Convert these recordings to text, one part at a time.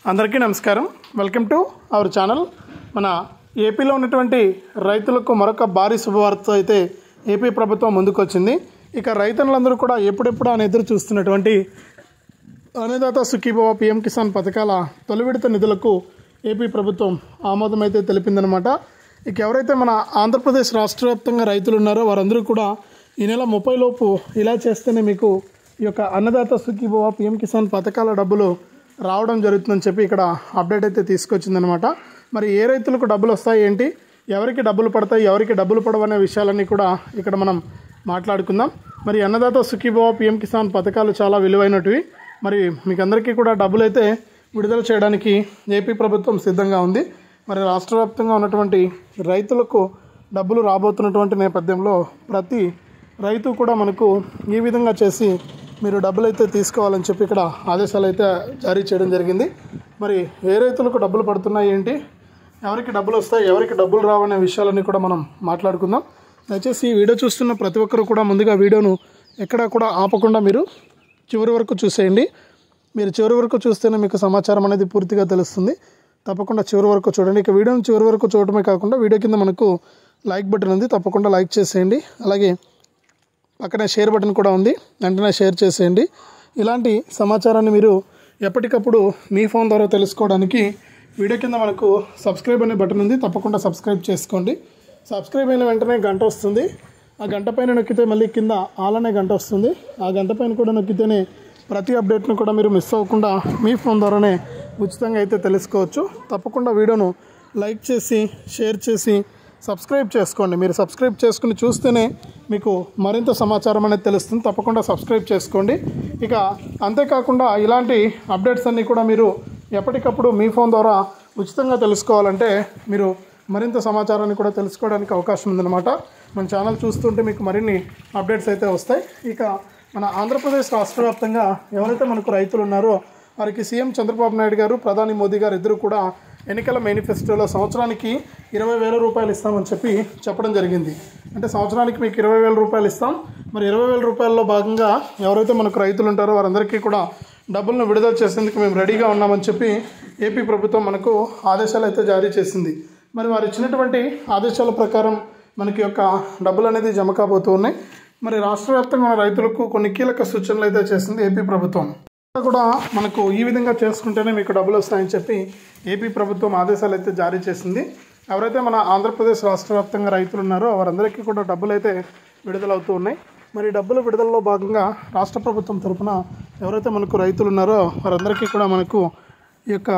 అందరికీ నమస్కారం. Welcome to our channel. మన ఏపీలో ఉన్నటువంటి రైతులకు మరొక భారీ శుభవార్త అయితే ఏపీ ప్రభుత్వం ముందుకు వచ్చింది. ఇక రైతన్నులందరూ కూడా ఎప్పుడెప్పుడు అని ఎదురు చూస్తున్నటువంటి అన్నదాత సుఖీభవ పీఎం కిసాన్ పథకాల తొలి విడత నిధులకు ఏపీ ప్రభుత్వం ఆమోదం అయితే తెలిపిందనమాట. ఇక ఎవరైతే మన ఆంధ్రప్రదేశ్ రాష్ట్ర వ్యాప్తంగా రైతులు ఉన్నారో వారందరూ కూడా ఈ నెల 30 లోపు ఇలా చేస్తేనే మీకు ఈ యొక్క అన్నదాత సుఖీభవ పీఎం కిసాన్ పథకాల డబ్బులు రావడం జరుగుతుందని చెప్పి ఇక్కడ అప్డేట్ అయితే తీసుకొచ్చిందనమాట. మరి ఏ రైతులకు డబ్బులు వస్తాయి, ఏంటి, ఎవరికి డబ్బులు పడతాయి, ఎవరికి డబ్బులు పడవనే విషయాలన్నీ కూడా ఇక్కడ మనం మాట్లాడుకుందాం. మరి అన్నదాత సుఖీభవ పీఎం కిసాన్ పథకాలు చాలా విలువైనటివి. మరి మీకు అందరికీ కూడా డబ్బులు అయితే విడుదల చేయడానికి ఏపీ ప్రభుత్వం సిద్ధంగా ఉంది. మరి రాష్ట్ర వ్యాప్తంగా ఉన్నటువంటి రైతులకు డబ్బులు రాబోతున్నటువంటి నేపథ్యంలో ప్రతి రైతు కూడా మనకు ఈ విధంగా చేసి మీరు డబ్బులు అయితే తీసుకోవాలని చెప్పి ఇక్కడ ఆదేశాలు అయితే జారీ చేయడం జరిగింది. మరి ఏ రైతులకు డబ్బులు పడుతున్నాయి, ఏంటి, ఎవరికి డబ్బులు వస్తాయి, ఎవరికి డబ్బులు రావనే విషయాలన్నీ కూడా మనం మాట్లాడుకుందాం. దయచేసి ఈ వీడియో చూస్తున్న ప్రతి ఒక్కరు కూడా ముందుగా వీడియోను ఎక్కడా కూడా ఆపకుండా మీరు చివరి వరకు చూసేయండి. మీరు చివరి వరకు చూస్తేనే మీకు సమాచారం అనేది పూర్తిగా తెలుస్తుంది. తప్పకుండా చివరి వరకు చూడండి. ఇక వీడియోని చివరి వరకు చూడటమే కాకుండా వీడియో కింద మనకు లైక్ బటన్ ఉంది, తప్పకుండా లైక్ చేసేయండి. అలాగే పక్కనే షేర్ బటన్ కూడా ఉంది, వెంటనే షేర్ చేసేయండి. ఇలాంటి సమాచారాన్ని మీరు ఎప్పటికప్పుడు మీ ఫోన్ ద్వారా తెలుసుకోవడానికి వీడియో కింద మనకు సబ్స్క్రైబ్ అనే బటన్ ఉంది, తప్పకుండా సబ్స్క్రైబ్ చేసుకోండి. సబ్స్క్రైబ్ అయిన వెంటనే గంట వస్తుంది. ఆ గంట పైన నొక్కితే మళ్ళీ కింద ఆల్ అనే గంట వస్తుంది. ఆ గంట పైన కూడా నొక్కితేనే ప్రతి అప్డేట్ను కూడా మీరు మిస్ అవ్వకుండా మీ ఫోన్ ద్వారానే ఉచితంగా అయితే తెలుసుకోవచ్చు. తప్పకుండా వీడియోను లైక్ చేసి షేర్ చేసి సబ్స్క్రైబ్ చేసుకోండి. మీరు సబ్స్క్రైబ్ చేసుకుని చూస్తేనే మీకు మరింత సమాచారం అనేది తెలుస్తుంది. తప్పకుండా సబ్స్క్రైబ్ చేసుకోండి. ఇక అంతేకాకుండా ఇలాంటి అప్డేట్స్ అన్నీ కూడా మీరు ఎప్పటికప్పుడు మీ ఫోన్ ద్వారా ఉచితంగా తెలుసుకోవాలంటే మీరు మరింత సమాచారాన్ని కూడా తెలుసుకోవడానికి అవకాశం ఉందన్నమాట. మన ఛానల్ చూస్తుంటే మీకు మరిన్ని అప్డేట్స్ అయితే వస్తాయి. ఇక మన ఆంధ్రప్రదేశ్ రాష్ట్ర వ్యాప్తంగా ఎవరైతే మనకు రైతులు ఉన్నారో వారికి సీఎం చంద్రబాబు నాయుడు గారు, ప్రధాని మోదీ గారు ఇద్దరు కూడా ఎన్నికల మేనిఫెస్టోలో సంవత్సరానికి 20,000 రూపాయలు ఇస్తామని చెప్పడం జరిగింది. అంటే సంవత్సరానికి మీకు 20,000 రూపాయలు ఇస్తాం. మరి 20,000 రూపాయల్లో భాగంగా ఎవరైతే మనకు రైతులు ఉంటారో వారందరికీ కూడా డబ్బులను విడుదల చేసేందుకు మేము రెడీగా ఉన్నామని చెప్పి ఏపీ ప్రభుత్వం మనకు ఆదేశాలు అయితే జారీ చేసింది. మరి వారు ఇచ్చినటువంటి ఆదేశాల ప్రకారం మనకి యొక్క డబ్బులు అనేది జమ కాబోతూ ఉన్నాయి. మరి రాష్ట్ర వ్యాప్తంగా ఉన్న రైతులకు కొన్ని కీలక సూచనలు అయితే చేసింది ఏపీ ప్రభుత్వం. కూడా మనకు ఈ విధంగా చేసుకుంటేనే మీకు డబ్బులు వస్తాయని చెప్పి ఏపీ ప్రభుత్వం ఆదేశాలు అయితే జారీ చేసింది. ఎవరైతే మన ఆంధ్రప్రదేశ్ రాష్ట్ర వ్యాప్తంగా రైతులు ఉన్నారో వారందరికీ కూడా డబ్బులు అయితే విడుదలవుతూ ఉన్నాయి. మరి డబ్బుల విడుదలలో భాగంగా రాష్ట్ర ప్రభుత్వం తరఫున ఎవరైతే మనకు రైతులు ఉన్నారో వారందరికీ కూడా మనకు ఈ యొక్క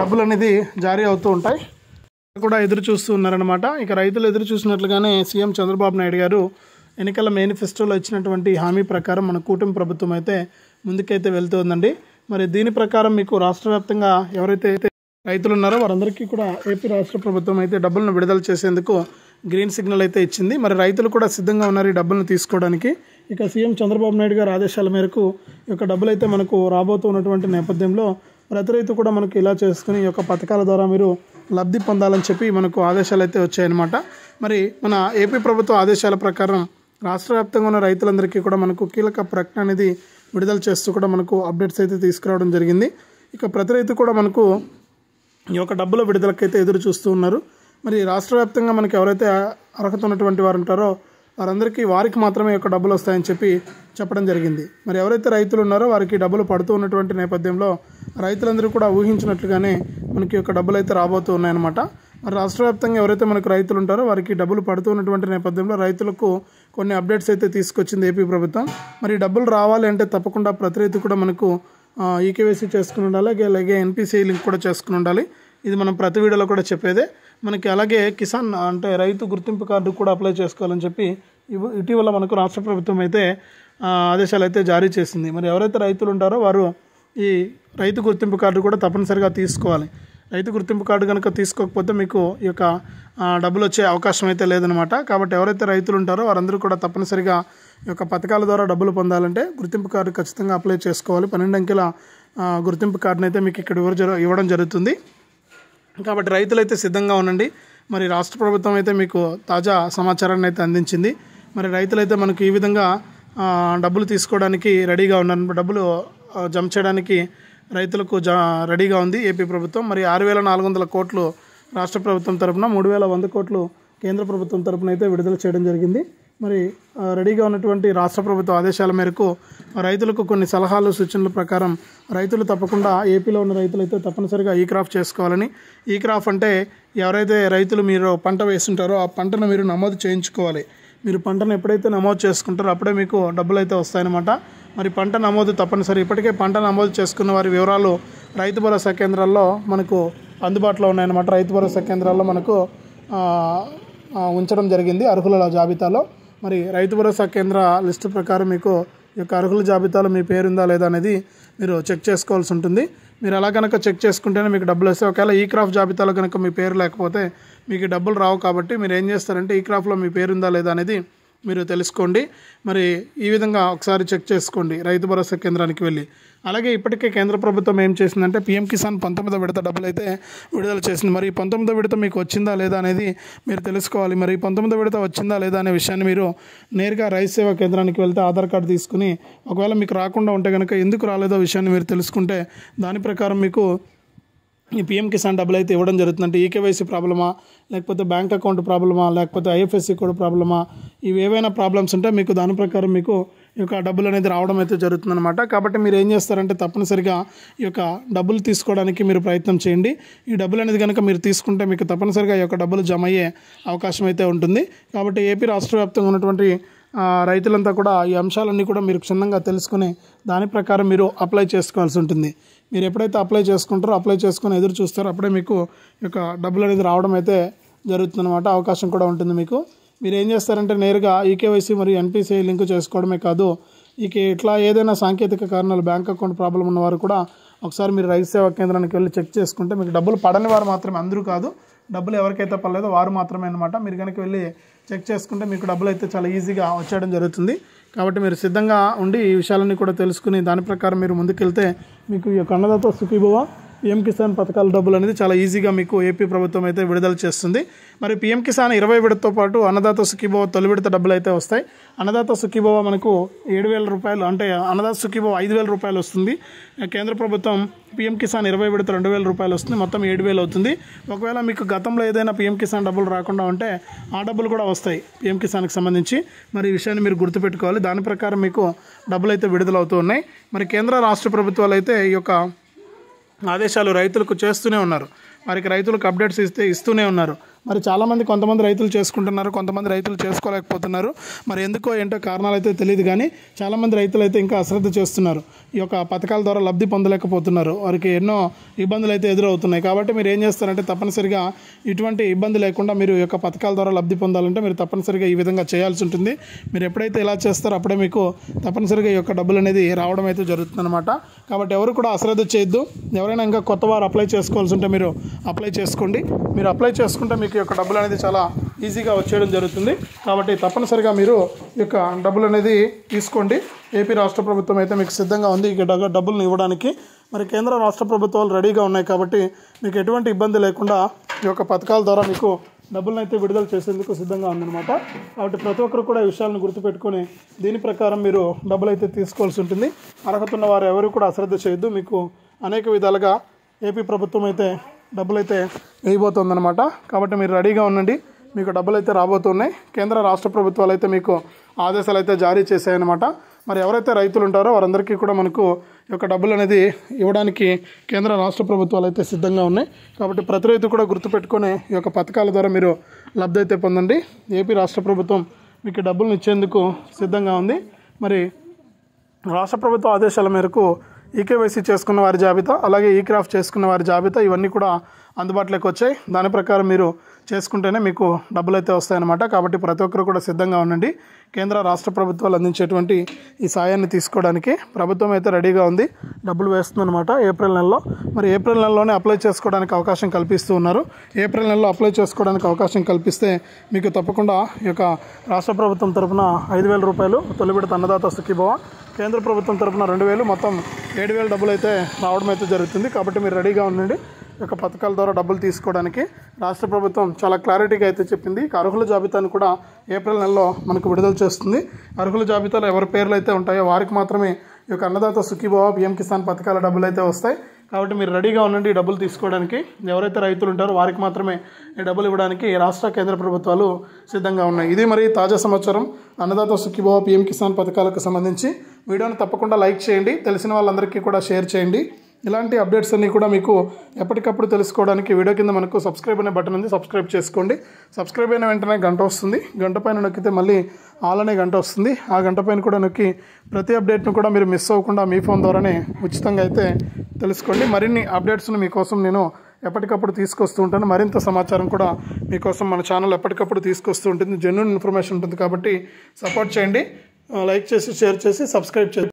డబ్బులు అనేది జారీ అవుతూ ఉంటాయి. కూడా ఎదురు చూస్తూ ఉన్నారనమాట. ఇక రైతులు ఎదురు చూసినట్లుగానే సీఎం చంద్రబాబు నాయుడు గారు ఎన్నికల మేనిఫెస్టోలో ఇచ్చినటువంటి హామీ ప్రకారం మన కూటమి ప్రభుత్వం అయితే ముందుకైతే వెళ్తుందండి. మరి దీని ప్రకారం మీకు రాష్ట్ర వ్యాప్తంగా ఎవరైతే రైతులు ఉన్నారో వారందరికీ కూడా ఏపీ రాష్ట్ర ప్రభుత్వం అయితే డబ్బులను విడుదల చేసేందుకు గ్రీన్ సిగ్నల్ అయితే ఇచ్చింది. మరి రైతులు కూడా సిద్ధంగా ఉన్నారు ఈ డబ్బులను తీసుకోవడానికి. ఇక సీఎం చంద్రబాబు నాయుడు గారి ఆదేశాల మేరకు ఈ యొక్క డబ్బులు అయితే మనకు రాబోతున్నటువంటి నేపథ్యంలో ప్రతి రైతు కూడా మనకు ఇలా చేసుకుని ఈ యొక్క పథకాల ద్వారా మీరు లబ్ధి పొందాలని చెప్పి మనకు ఆదేశాలు అయితే వచ్చాయన్నమాట. మరి మన ఏపీ ప్రభుత్వ ఆదేశాల ప్రకారం రాష్ట్ర వ్యాప్తంగా ఉన్న రైతులందరికీ కూడా మనకు కీలక ప్రకటన అనేది విడుదల చేస్తూ కూడా మనకు అప్డేట్స్ అయితే తీసుకురావడం జరిగింది. ఇక ప్రతి రైతు కూడా మనకు ఈ యొక్క డబ్బుల విడుదలకైతే ఎదురు చూస్తూ ఉన్నారు. మరి రాష్ట్ర వ్యాప్తంగా మనకి ఎవరైతే అర్హత ఉన్నటువంటి వారు ఉంటారో వారికి మాత్రమే యొక్క డబ్బులు వస్తాయని చెప్పడం జరిగింది. మరి ఎవరైతే రైతులు ఉన్నారో వారికి డబ్బులు పడుతూ ఉన్నటువంటి నేపథ్యంలో రైతులందరూ కూడా ఊహించినట్లుగానే మనకి యొక్క డబ్బులు అయితే రాబోతూ ఉన్నాయన్నమాట. మరి రాష్ట్ర వ్యాప్తంగా ఎవరైతే మనకు రైతులు ఉంటారో వారికి డబ్బులు పడుతూ ఉన్నటువంటి నేపథ్యంలో రైతులకు కొన్ని అప్డేట్స్ అయితే తీసుకొచ్చింది ఏపీ ప్రభుత్వం. మరి డబ్బులు రావాలి అంటే తప్పకుండా ప్రతి రైతు కూడా మనకు ఈకేవైసీ చేసుకుని ఉండాలి, అలాగే ఎన్పిసిఐ లింక్ కూడా చేసుకుని ఉండాలి. ఇది మనం ప్రతి వీడియోలో కూడా చెప్పేదే. మనకి అలాగే కిసాన్ అంటే రైతు గుర్తింపు కార్డు కూడా అప్లై చేసుకోవాలని చెప్పి ఇటీవల మనకు రాష్ట్ర ప్రభుత్వం అయితే ఆదేశాలు అయితే జారీ చేసింది. మరి ఎవరైతే రైతులు ఉంటారో వారు ఈ రైతు గుర్తింపు కార్డు కూడా తప్పనిసరిగా తీసుకోవాలి. రైతు గుర్తింపు కార్డు కనుక తీసుకోకపోతే మీకు ఈ యొక్క డబ్బులు వచ్చే అవకాశం అయితే లేదనమాట. కాబట్టి ఎవరైతే రైతులు ఉంటారో వారందరూ కూడా తప్పనిసరిగా ఈ యొక్క పథకాల ద్వారా డబ్బులు పొందాలంటే గుర్తింపు కార్డు ఖచ్చితంగా అప్లై చేసుకోవాలి. 12 అంకెల గుర్తింపు కార్డును అయితే మీకు ఇక్కడ ఇవ్వడం జరుగుతుంది. కాబట్టి రైతులైతే సిద్ధంగా ఉండండి. మరి రాష్ట్ర ప్రభుత్వం అయితే మీకు తాజా సమాచారాన్ని అయితే అందించింది. మరి రైతులైతే మనకు ఈ విధంగా డబ్బులు తీసుకోవడానికి రెడీగా ఉన్నారు. డబ్బులు జమ చేయడానికి రైతులకు రెడీగా ఉంది ఏపీ ప్రభుత్వం. మరి 6,400 కోట్లు రాష్ట్ర ప్రభుత్వం తరపున, 3,100 కోట్లు కేంద్ర ప్రభుత్వం తరపున అయితే విడుదల చేయడం జరిగింది. మరి రెడీగా ఉన్నటువంటి రాష్ట్ర ప్రభుత్వ ఆదేశాల మేరకు రైతులకు కొన్ని సలహాలు సూచనల ప్రకారం రైతులు తప్పకుండా ఏపీలో ఉన్న రైతులైతే తప్పనిసరిగా ఈ క్రాప్ చేసుకోవాలని. ఈ క్రాప్ అంటే ఎవరైతే రైతులు మీరు పంట వేస్తుంటారో ఆ పంటను మీరు నమోదు చేయించుకోవాలి. మీరు పంటను ఎప్పుడైతే నమోదు చేసుకుంటారో అప్పుడే మీకు డబ్బులు అయితే వస్తాయన్నమాట. మరి పంట నమోదు తప్పనిసరి. ఇప్పటికే పంట నమోదు చేసుకున్న వారి వివరాలు రైతు భరోసా కేంద్రాల్లో మనకు అందుబాటులో ఉన్నాయన్నమాట. రైతు భరోసా కేంద్రాల్లో మనకు ఉంచడం జరిగింది అర్హుల జాబితాలో. మరి రైతు భరోసా కేంద్ర లిస్టు ప్రకారం మీకు ఈ యొక్క అర్హుల జాబితాలో మీ పేరు ఉందా లేదా అనేది మీరు చెక్ చేసుకోవాల్సి ఉంటుంది. మీరు అలా కనుక చెక్ చేసుకుంటేనే మీకు డబ్బులు వస్తాయి. ఒకవేళ ఈ క్రాప్ జాబితాలో కనుక మీ పేరు లేకపోతే మీకు డబ్బులు రావు. కాబట్టి మీరు ఏం చేస్తారంటే ఈ క్రాప్లో మీ పేరు ఉందా లేదా అనేది మీరు తెలుసుకోండి. మరి ఈ విధంగా ఒకసారి చెక్ చేసుకోండి రైతు భరోసా కేంద్రానికి వెళ్ళి. అలాగే ఇప్పటికే కేంద్ర ప్రభుత్వం ఏం చేసిందంటే పీఎం కిసాన్ 19వ విడత డబ్బులు అయితే విడుదల చేసింది. మరి 19వ విడత మీకు వచ్చిందా లేదా అనేది మీరు తెలుసుకోవాలి. మరి 19వ విడత వచ్చిందా లేదా అనే విషయాన్ని మీరు నేరుగా రైతు సేవా కేంద్రానికి వెళ్తే ఆధార్ కార్డు తీసుకుని, ఒకవేళ మీకు రాకుండా ఉంటే కనుక ఎందుకు రాలేదో విషయాన్ని మీరు తెలుసుకుంటే దాని ప్రకారం మీకు ఈ పీఎం కిసాన్ డబ్బులు అయితే ఇవ్వడం జరుగుతుంది. అంటే ఈకేవైసీ ప్రాబ్లమా, లేకపోతే బ్యాంక్ అకౌంట్ ప్రాబ్లమా, లేకపోతే ఐఎఫ్ఎస్సి కోడ్ ప్రాబ్లమా, ఇవి ఏవైనా ప్రాబ్లమ్స్ ఉంటే మీకు దాని ప్రకారం మీకు ఈ యొక్క డబ్బులు అనేది రావడం అయితే జరుగుతుందన్నమాట. కాబట్టి మీరు ఏం చేస్తారంటే తప్పనిసరిగా ఈ యొక్క డబ్బులు తీసుకోవడానికి మీరు ప్రయత్నం చేయండి. ఈ డబ్బులు అనేది కనుక మీరు తీసుకుంటే మీకు తప్పనిసరిగా ఈ యొక్క డబ్బులు జమ అయ్యే అవకాశం అయితే ఉంటుంది. కాబట్టి ఏపీ రాష్ట్ర వ్యాప్తంగా ఉన్నటువంటి రైతులంతా కూడా ఈ అంశాలన్నీ కూడా మీరు క్షుణ్ణంగా తెలుసుకుని దాని ప్రకారం మీరు అప్లై చేసుకోవాల్సి ఉంటుంది. మీరు ఎప్పుడైతే అప్లై చేసుకుంటారో అప్లై చేసుకుని ఎదురు చూస్తారో అప్పుడే మీకు ఈ యొక్క డబ్బులు అనేది రావడం అయితే జరుగుతుందన్నమాట. అవకాశం కూడా ఉంటుంది మీకు. మీరు ఏం చేస్తారంటే నేరుగా ఈకేవైసీ మరియు ఎన్పిసిఐ లింక్ చేసుకోవడమే కాదు, ఇట్లా ఏదైనా సాంకేతిక కారణాలు బ్యాంక్ అకౌంట్ ప్రాబ్లం ఉన్నవారు కూడా ఒకసారి మీరు రైతు సేవా కేంద్రానికి వెళ్ళి చెక్ చేసుకుంటే మీకు డబ్బులు పడని వారు మాత్రమే, అందరూ కాదు, డబ్బులు ఎవరికైతే పడలేదో వారు మాత్రమే అనమాట. మీరు కనుక వెళ్ళి చెక్ చేసుకుంటే మీకు డబ్బులు అయితే చాలా ఈజీగా వచ్చేయడం జరుగుతుంది. కాబట్టి మీరు సిద్ధంగా ఉండి ఈ విషయాలన్నీ కూడా తెలుసుకుని దాని ప్రకారం మీరు ముందుకెళ్తే మీకు ఈ యొక్క అన్నదాత సుఖీభవ పీఎం కిసాన్ పథకాల డబ్బులు అనేది చాలా ఈజీగా మీకు ఏపీ ప్రభుత్వం అయితే విడుదల చేస్తుంది. మరి పీఎం కిసాన్ 20 విడతతో పాటు అన్నదాత సుఖీభవ తొలి విడత డబ్బులు అయితే వస్తాయి. అన్నదాత సుఖీభవ మనకు 7,000 రూపాయలు, అంటే అన్నదాత సుఖీభవ 5,000 రూపాయలు వస్తుంది. కేంద్ర ప్రభుత్వం పీఎం కిసాన్ 20 విడత 2,000 రూపాయలు వస్తుంది. మొత్తం 7,000 అవుతుంది. ఒకవేళ మీకు గతంలో ఏదైనా పీఎం కిసాన్ డబ్బులు రాకుండా ఉంటే ఆ డబ్బులు కూడా వస్తాయి పీఎం కిసాన్కి సంబంధించి. మరి ఈ విషయాన్ని మీరు గుర్తుపెట్టుకోవాలి. దాని ప్రకారం మీకు డబ్బులు అయితే విడుదల అవుతూ ఉన్నాయి. మరి కేంద్ర రాష్ట్ర ప్రభుత్వాలు అయితే ఈ యొక్క ఆదేశాలు రైతులకు చేస్తూనే ఉన్నారు. వారికి రైతులకు అప్డేట్స్ ఇస్తూనే ఉన్నారు. మరి చాలామంది కొంతమంది రైతులు చేసుకుంటున్నారు, కొంతమంది రైతులు చేసుకోలేకపోతున్నారు. మరి ఎందుకో ఏంటో కారణాలు అయితే తెలియదు, కానీ చాలామంది రైతులు అయితే ఇంకా అశ్రద్ధ చేస్తున్నారు. ఈ యొక్క పథకాల ద్వారా లబ్ధి పొందలేకపోతున్నారు. వారికి ఎన్నో ఇబ్బందులు అయితే ఎదురవుతున్నాయి. కాబట్టి మీరు ఏం చేస్తారంటే తప్పనిసరిగా ఇటువంటి ఇబ్బంది లేకుండా మీరు ఈ యొక్క పథకాల ద్వారా లబ్ధి పొందాలంటే మీరు తప్పనిసరిగా ఈ విధంగా చేయాల్సి ఉంటుంది. మీరు ఎప్పుడైతే ఇలా చేస్తారో అప్పుడే మీకు తప్పనిసరిగా ఈ యొక్క డబ్బులు అనేది రావడం అయితే జరుగుతుందన్నమాట. కాబట్టి ఎవరు కూడా అశ్రద్ధ చేయొద్దు. ఎవరైనా ఇంకా కొత్త వారు అప్లై చేసుకోవాల్సి ఉంటే మీరు అప్లై చేసుకోండి. మీరు అప్లై చేసుకుంటే మీకు ఈ యొక్క డబ్బులు అనేది చాలా ఈజీగా వచ్చేయడం జరుగుతుంది. కాబట్టి తప్పనిసరిగా మీరు ఈ యొక్క డబ్బులు అనేది తీసుకోండి. ఏపీ రాష్ట్ర ప్రభుత్వం అయితే మీకు సిద్ధంగా ఉంది ఈ డబ్బులను ఇవ్వడానికి. మరి కేంద్ర రాష్ట్ర ప్రభుత్వాలు రెడీగా ఉన్నాయి. కాబట్టి మీకు ఎటువంటి ఇబ్బంది లేకుండా ఈ యొక్క పథకాల ద్వారా మీకు డబ్బులను అయితే విడుదల చేసేందుకు సిద్ధంగా ఉందన్నమాట. కాబట్టి ప్రతి ఒక్కరు కూడా ఈ విషయాలను గుర్తుపెట్టుకొని దీని ప్రకారం మీరు డబ్బులు అయితే తీసుకోవాల్సి ఉంటుంది. అర్హత ఉన్న వారు ఎవరు కూడా అశ్రద్ధ చేయొద్దు. మీకు అనేక విధాలుగా ఏపీ ప్రభుత్వం అయితే డబ్బులు అయితే వేయబోతుందన్నమాట. కాబట్టి మీరు రెడీగా ఉండండి. మీకు డబ్బులు అయితే రాబోతున్నాయి. కేంద్ర రాష్ట్ర ప్రభుత్వాలు అయితే మీకు ఆదేశాలు అయితే జారీ చేశాయన్నమాట. మరి ఎవరైతే రైతులు ఉంటారో వారందరికీ కూడా మనకు ఈ యొక్క డబ్బులు అనేది ఇవ్వడానికి కేంద్ర రాష్ట్ర ప్రభుత్వాలు అయితే సిద్ధంగా ఉన్నాయి. కాబట్టి ప్రతి రైతు కూడా గుర్తుపెట్టుకొని ఈ యొక్క పథకాల ద్వారా మీరు లబ్ధి అయితే పొందండి. ఏపీ రాష్ట్ర ప్రభుత్వం మీకు డబ్బులను ఇచ్చేందుకు సిద్ధంగా ఉంది. మరి రాష్ట్ర ప్రభుత్వ ఆదేశాల మేరకు ఈకేవైసీ చేసుకున్న వారి జాబితా, అలాగే ఈ క్రాఫ్ట్ చేసుకున్న వారి జాబితా ఇవన్నీ కూడా అందుబాటులోకి వచ్చాయి. దాని ప్రకారం మీరు చేసుకుంటేనే మీకు డబ్బులు అయితే వస్తాయన్నమాట. కాబట్టి ప్రతి ఒక్కరు కూడా సిద్ధంగా ఉండండి. కేంద్ర రాష్ట్ర ప్రభుత్వాలు అందించేటువంటి ఈ సాయాన్ని తీసుకోవడానికి ప్రభుత్వం అయితే రెడీగా ఉంది. డబ్బులు వేస్తుందన్నమాట ఏప్రిల్ నెలలో. మరి ఏప్రిల్ నెలలోనే అప్లై చేసుకోవడానికి అవకాశం కల్పిస్తూ ఉన్నారు. ఏప్రిల్ నెలలో అప్లై చేసుకోవడానికి అవకాశం కల్పిస్తే మీకు తప్పకుండా ఈ యొక్క రాష్ట్ర ప్రభుత్వం తరఫున 5,000 రూపాయలు తొలి విడత అన్నదాత సుఖీభవ, కేంద్ర ప్రభుత్వం తరఫున 2,000, మొత్తం 7,000 డబ్బులు అయితే రావడం అయితే జరుగుతుంది. కాబట్టి మీరు రెడీగా ఉండండి. ఈ యొక్క పథకాల ద్వారా డబ్బులు తీసుకోవడానికి రాష్ట్ర ప్రభుత్వం చాలా క్లారిటీగా అయితే చెప్పింది. అర్హుల జాబితాను కూడా ఏప్రిల్ నెలలో మనకు విడుదల చేస్తుంది. అర్హుల జాబితాలో ఎవరి పేర్లు అయితే ఉంటాయో వారికి మాత్రమే ఈ యొక్క అన్నదాత సుఖీభవ పిఎం కిసాన్ పథకాల డబ్బులు అయితే వస్తాయి. కాబట్టి మీరు రెడీగా ఉండండి ఈ డబ్బులు తీసుకోవడానికి. ఎవరైతే రైతులు ఉంటారో వారికి మాత్రమే ఈ డబ్బులు ఇవ్వడానికి రాష్ట్ర కేంద్ర ప్రభుత్వాలు సిద్ధంగా ఉన్నాయి. ఇది మరి తాజా సమాచారం అన్నదాత సుఖీభవ పిఎం కిసాన్ పథకాలకు సంబంధించి. వీడియోని తప్పకుండా లైక్ చేయండి, తెలిసిన వాళ్ళందరికీ కూడా షేర్ చేయండి. ఇలాంటి అప్డేట్స్ అన్నీ కూడా మీకు ఎప్పటికప్పుడు తెలుసుకోవడానికి వీడియో కింద మనకు సబ్స్క్రైబ్ అనే బటన్ ఉంది, సబ్స్క్రైబ్ చేసుకోండి. సబ్స్క్రైబ్ అయిన వెంటనే గంట వస్తుంది, గంట పైన నొక్కితే మళ్ళీ ఆల్ అనే గంట వస్తుంది. ఆ గంట పైన కూడా నొక్కి ప్రతి అప్డేట్ను కూడా మీరు మిస్ అవ్వకుండా మీ ఫోన్ ద్వారానే ఉచితంగా అయితే తెలుసుకోండి. మరిన్ని అప్డేట్స్ను మీకోసం నేను ఎప్పటికప్పుడు తీసుకొస్తూ ఉంటాను. మరింత సమాచారం కూడా మీకోసం మన ఛానల్ ఎప్పటికప్పుడు తీసుకొస్తూ ఉంటుంది. జెన్యూన్ ఇన్ఫర్మేషన్ ఉంటుంది కాబట్టి సపోర్ట్ చేయండి, లైక్ చేసి షేర్ చేసి సబ్స్క్రైబ్ చేయండి.